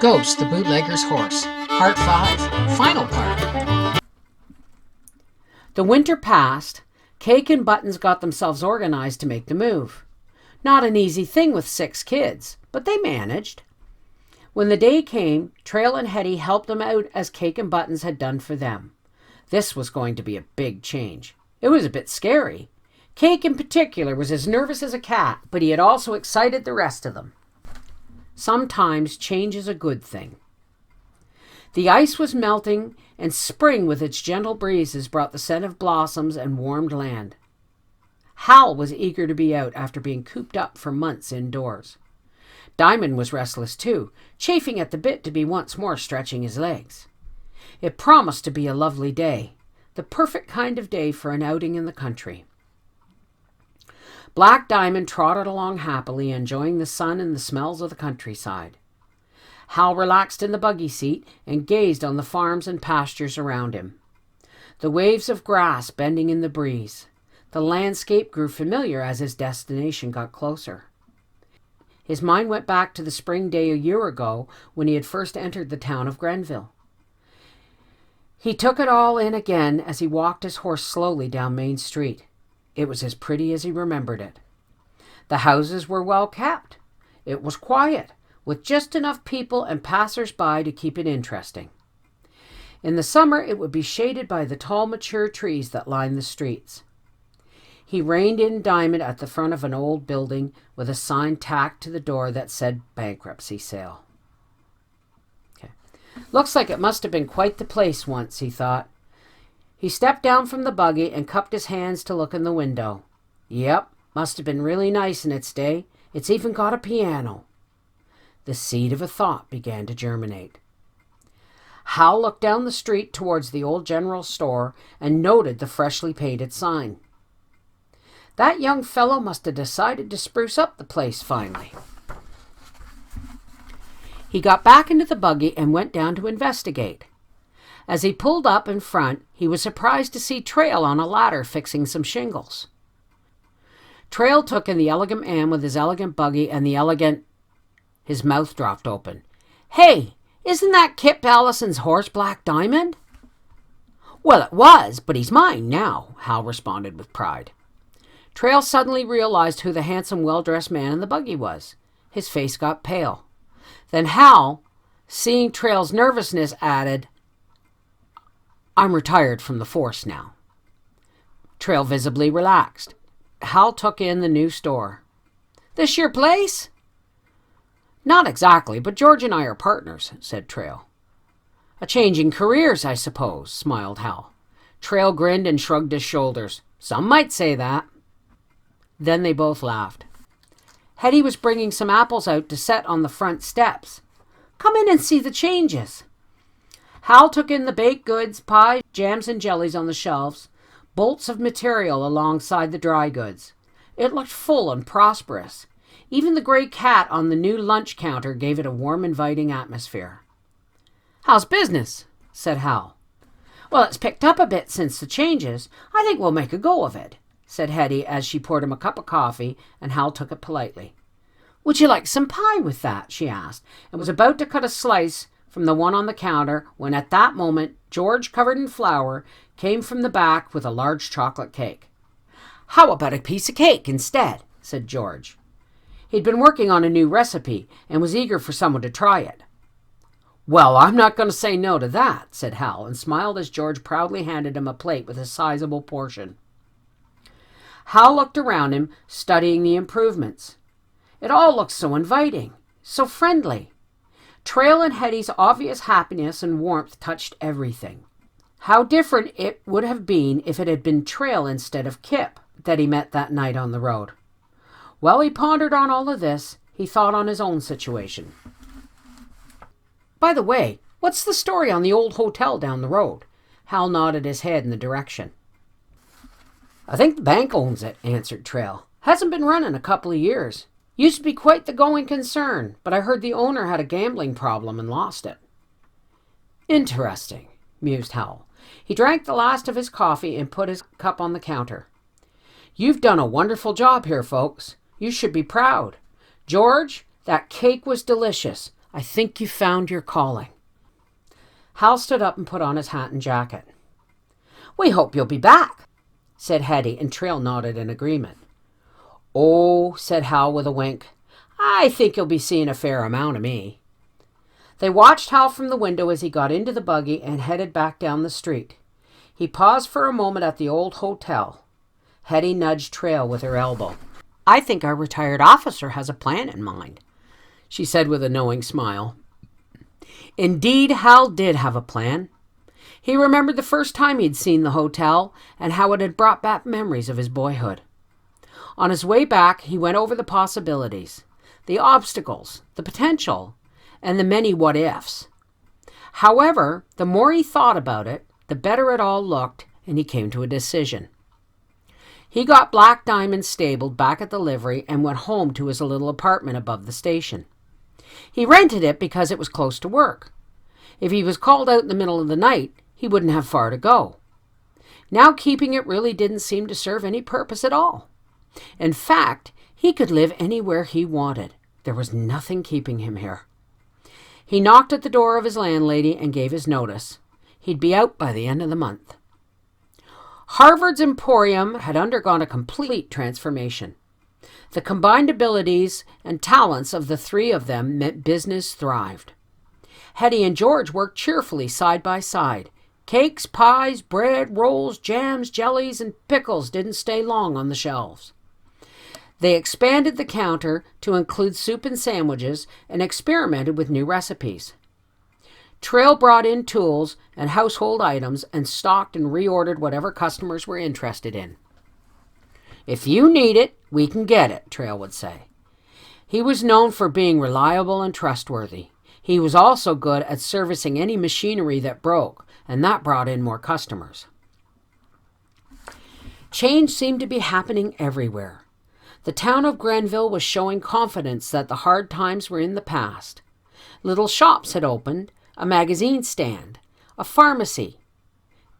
Ghost, the Bootlegger's Horse, Part 5, Final Part. The winter passed. Cake and Buttons got themselves organized to make the move. Not an easy thing with 6 kids, but they managed. When the day came, Trail and Hetty helped them out as Cake and Buttons had done for them. This was going to be a big change. It was a bit scary. Cake in particular was as nervous as a cat, but he had also excited the rest of them. Sometimes change is a good thing. The ice was melting, and spring with its gentle breezes brought the scent of blossoms and warmed land. Hal was eager to be out after being cooped up for months indoors. Diamond was restless too, chafing at the bit to be once more stretching his legs. It promised to be a lovely day, the perfect kind of day for an outing in the country. Black Diamond trotted along happily, enjoying the sun and the smells of the countryside. Hal relaxed in the buggy seat and gazed on the farms and pastures around him. The waves of grass bending in the breeze. The landscape grew familiar as his destination got closer. His mind went back to the spring day a year ago when he had first entered the town of Grenville. He took it all in again as he walked his horse slowly down Main Street. It was as pretty as he remembered it. The houses were well kept. It was quiet, with just enough people and passers-by to keep it interesting. In the summer, it would be shaded by the tall, mature trees that lined the streets. He reined in Diamond at the front of an old building with a sign tacked to the door that said bankruptcy sale. Looks like it must have been quite the place once, he thought. He stepped down from the buggy and cupped his hands to look in the window. Yep, must have been really nice in its day. It's even got a piano. The seed of a thought began to germinate. Hal looked down the street towards the old general store and noted the freshly painted sign. That young fellow must have decided to spruce up the place finally. He got back into the buggy and went down to investigate. As he pulled up in front, he was surprised to see Trail on a ladder fixing some shingles. Trail took in the elegant man with his elegant buggy and the elegant... His mouth dropped open. Hey, isn't that Kip Allison's horse, Black Diamond? Well, it was, but he's mine now, Hal responded with pride. Trail suddenly realized who the handsome, well-dressed man in the buggy was. His face got pale. Then Hal, seeing Trail's nervousness, added, I'm retired from the force now. Trail visibly relaxed. Hal took in the new store. This your place? Not exactly, but George and I are partners, said Trail. A change in careers, I suppose, smiled Hal. Trail grinned and shrugged his shoulders. Some might say that. Then they both laughed. Hetty was bringing some apples out to set on the front steps. Come in and see the changes. Hal took in the baked goods, pies, jams, and jellies on the shelves, bolts of material alongside the dry goods. It looked full and prosperous. Even the gray cat on the new lunch counter gave it a warm, inviting atmosphere. How's business? Said Hal. Well, it's picked up a bit since the changes. I think we'll make a go of it, said Hetty as she poured him a cup of coffee, and Hal took it politely. Would you like some pie with that? She asked, and was about to cut a slice from the one on the counter when at that moment George, covered in flour, came from the back with a large chocolate cake. How about a piece of cake instead? Said George. He'd been working on a new recipe and was eager for someone to try it. Well, I'm not going to say no to that, said Hal, and smiled as George proudly handed him a plate with a sizable portion. Hal looked around him, studying the improvements. It all looked so inviting, so friendly. Trail and Hetty's obvious happiness and warmth touched everything. How different it would have been if it had been Trail instead of Kip that he met that night on the road. While he pondered on all of this, he thought on his own situation. By the way, what's the story on the old hotel down the road? Hal nodded his head in the direction. I think the bank owns it, answered Trail. Hasn't been running a couple of years. Used to be quite the going concern, but I heard the owner had a gambling problem and lost it. Interesting, mused Hal. He drank the last of his coffee and put his cup on the counter. You've done a wonderful job here, folks. You should be proud. George, that cake was delicious. I think you found your calling." Hal stood up and put on his hat and jacket. "We hope you'll be back," said Hetty, and Trail nodded in agreement. "Oh," said Hal with a wink, "I think you'll be seeing a fair amount of me." They watched Hal from the window as he got into the buggy and headed back down the street. He paused for a moment at the old hotel. Hetty nudged Trail with her elbow. "I think our retired officer has a plan in mind," she said with a knowing smile. Indeed, Hal did have a plan. He remembered the first time he'd seen the hotel and how it had brought back memories of his boyhood. On his way back, he went over the possibilities, the obstacles, the potential, and the many what-ifs. However, the more he thought about it, the better it all looked, and he came to a decision. He got Black Diamond stabled back at the livery and went home to his little apartment above the station. He rented it because it was close to work. If he was called out in the middle of the night, he wouldn't have far to go. Now keeping it really didn't seem to serve any purpose at all. In fact, he could live anywhere he wanted. There was nothing keeping him here. He knocked at the door of his landlady and gave his notice. He'd be out by the end of the month. Harvard's Emporium had undergone a complete transformation. The combined abilities and talents of the three of them meant business thrived. Hetty and George worked cheerfully side by side. Cakes, pies, bread, rolls, jams, jellies, and pickles didn't stay long on the shelves. They expanded the counter to include soup and sandwiches and experimented with new recipes. Trail brought in tools and household items and stocked and reordered whatever customers were interested in. "If you need it, we can get it," Trail would say. He was known for being reliable and trustworthy. He was also good at servicing any machinery that broke, and that brought in more customers. Change seemed to be happening everywhere. The town of Grenville was showing confidence that the hard times were in the past. Little shops had opened, a magazine stand, a pharmacy.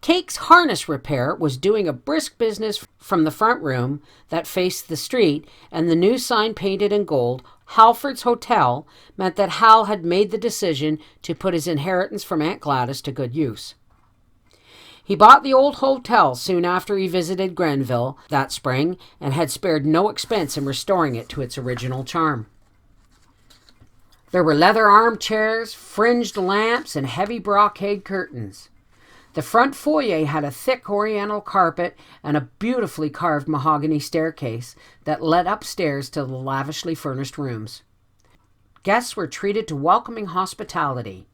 Cake's harness repair was doing a brisk business from the front room that faced the street, and the new sign painted in gold, Halford's Hotel, meant that Hal had made the decision to put his inheritance from Aunt Gladys to good use. He bought the old hotel soon after he visited Grenville that spring and had spared no expense in restoring it to its original charm. There were leather armchairs, fringed lamps, and heavy brocade curtains. The front foyer had a thick oriental carpet and a beautifully carved mahogany staircase that led upstairs to the lavishly furnished rooms. Guests were treated to welcoming hospitality.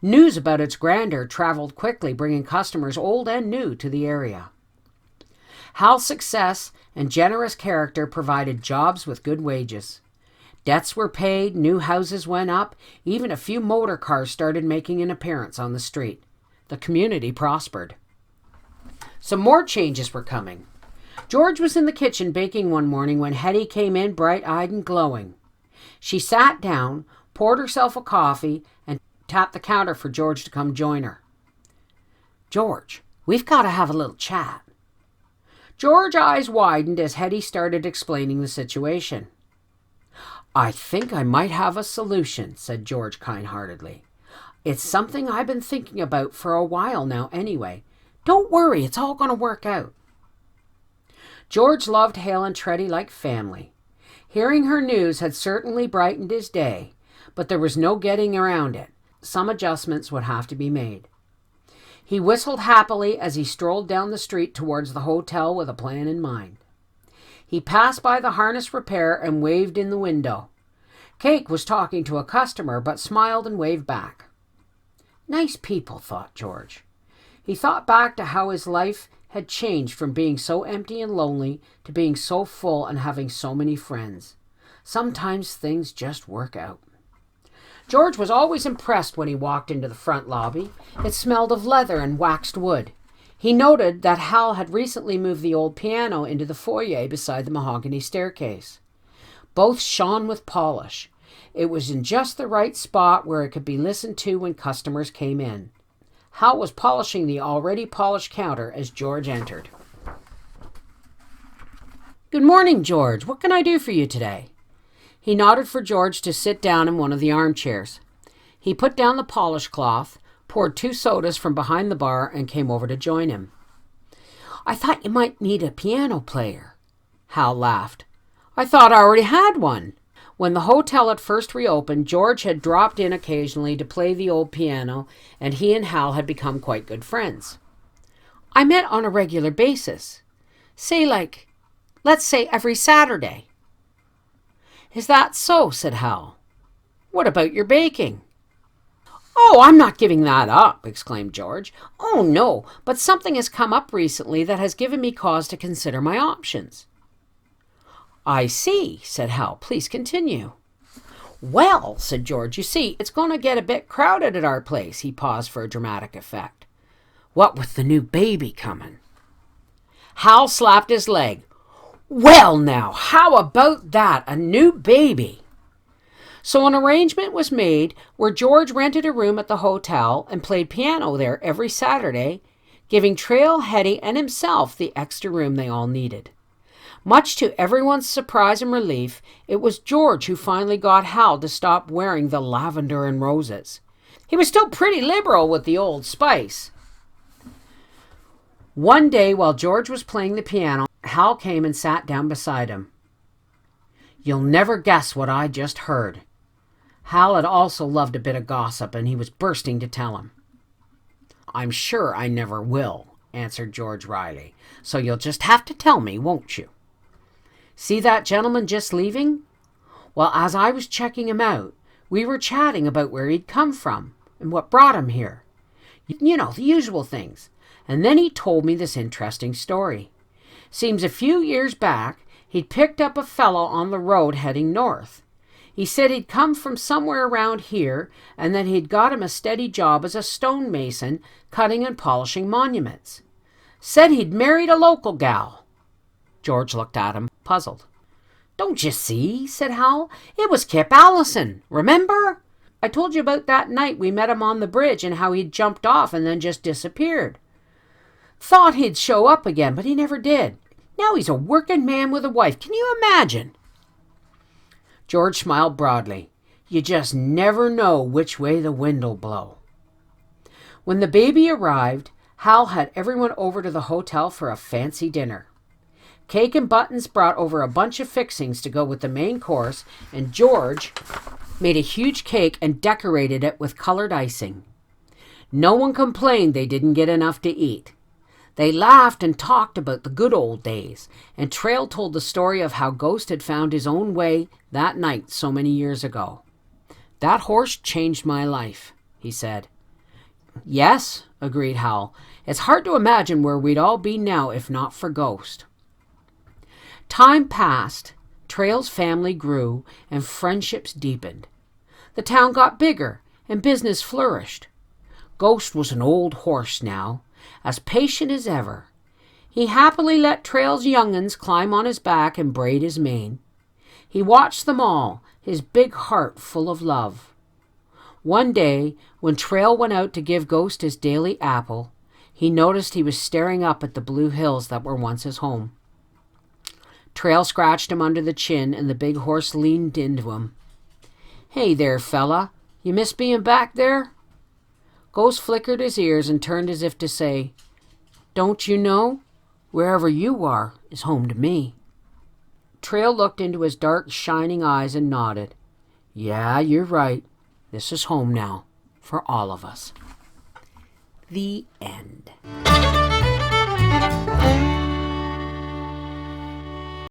News about its grandeur traveled quickly, bringing customers old and new to the area. Hal's success and generous character provided jobs with good wages. Debts were paid, new houses went up, even a few motor cars started making an appearance on the street. The community prospered. Some more changes were coming. George was in the kitchen baking one morning when Hetty came in bright-eyed and glowing. She sat down, poured herself a coffee, and tapped the counter for George to come join her. "George, we've got to have a little chat." George's eyes widened as Hetty started explaining the situation. "I think I might have a solution," said George kind-heartedly. "It's something I've been thinking about for a while now anyway. Don't worry, it's all going to work out." George loved Hale and Treddy like family. Hearing her news had certainly brightened his day, but there was no getting around it. Some adjustments would have to be made. He whistled happily as he strolled down the street towards the hotel with a plan in mind. He passed by the harness repair and waved in the window. Cake was talking to a customer, but smiled and waved back. Nice people, thought George. He thought back to how his life had changed from being so empty and lonely to being so full and having so many friends. Sometimes things just work out. George was always impressed when he walked into the front lobby. It smelled of leather and waxed wood. He noted that Hal had recently moved the old piano into the foyer beside the mahogany staircase. Both shone with polish. It was in just the right spot where it could be listened to when customers came in. Hal was polishing the already polished counter as George entered. "Good morning, George. What can I do for you today?" He nodded for George to sit down in one of the armchairs. He put down the polish cloth, poured 2 sodas from behind the bar, and came over to join him. "I thought you might need a piano player." Hal laughed. "I thought I already had one." When the hotel had first reopened, George had dropped in occasionally to play the old piano, and he and Hal had become quite good friends. "I met on a regular basis. Let's say every Saturday." "Is that so?" said Hal. "What about your baking?" "Oh, I'm not giving that up," exclaimed George. "Oh, no, but something has come up recently that has given me cause to consider my options." "I see," said Hal. "Please continue." "Well," said George, "you see, it's going to get a bit crowded at our place." He paused for a dramatic effect. "What with the new baby coming?" Hal slapped his leg. "Well, now, how about that? A new baby?" So an arrangement was made where George rented a room at the hotel and played piano there every Saturday, giving Trail, Hetty, and himself the extra room they all needed. Much to everyone's surprise and relief, it was George who finally got Hal to stop wearing the lavender and roses. He was still pretty liberal with the Old Spice. One day, while George was playing the piano, Hal came and sat down beside him. "You'll never guess what I just heard." Hal had also loved a bit of gossip, and he was bursting to tell him. "I'm sure I never will," answered George wryly. "So you'll just have to tell me, won't you? See that gentleman just leaving? Well, as I was checking him out, we were chatting about where he'd come from and what brought him here. You know, the usual things. And then he told me this interesting story. Seems a few years back, he'd picked up a fellow on the road heading north. He said he'd come from somewhere around here, and that he'd got him a steady job as a stonemason, cutting and polishing monuments. Said he'd married a local gal." George looked at him, puzzled. "Don't you see?" said Hal. "It was Kip Allison. Remember? I told you about that night we met him on the bridge and how he'd jumped off and then just disappeared. Thought he'd show up again, but he never did. Now he's a working man with a wife. Can you imagine?" George smiled broadly. "You just never know which way the wind'll blow." When the baby arrived, Hal had everyone over to the hotel for a fancy dinner. Cake and Buttons brought over a bunch of fixings to go with the main course, and George made a huge cake and decorated it with colored icing. No one complained they didn't get enough to eat. They laughed and talked about the good old days, and Trail told the story of how Ghost had found his own way that night so many years ago. "That horse changed my life," he said. "Yes," agreed Hal. "It's hard to imagine where we'd all be now if not for Ghost." Time passed, Trail's family grew, and friendships deepened. The town got bigger, and business flourished. Ghost was an old horse now, as patient as ever. He happily let Trail's young'uns climb on his back and braid his mane. He watched them all, his big heart full of love. One day, when Trail went out to give Ghost his daily apple, he noticed he was staring up at the blue hills that were once his home. Trail scratched him under the chin, and the big horse leaned into him. "Hey there, fella. You miss being back there?" Ghost flickered his ears and turned as if to say, "Don't you know? Wherever you are is home to me." Trail looked into his dark, shining eyes and nodded. "Yeah, you're right. This is home now, for all of us." The end.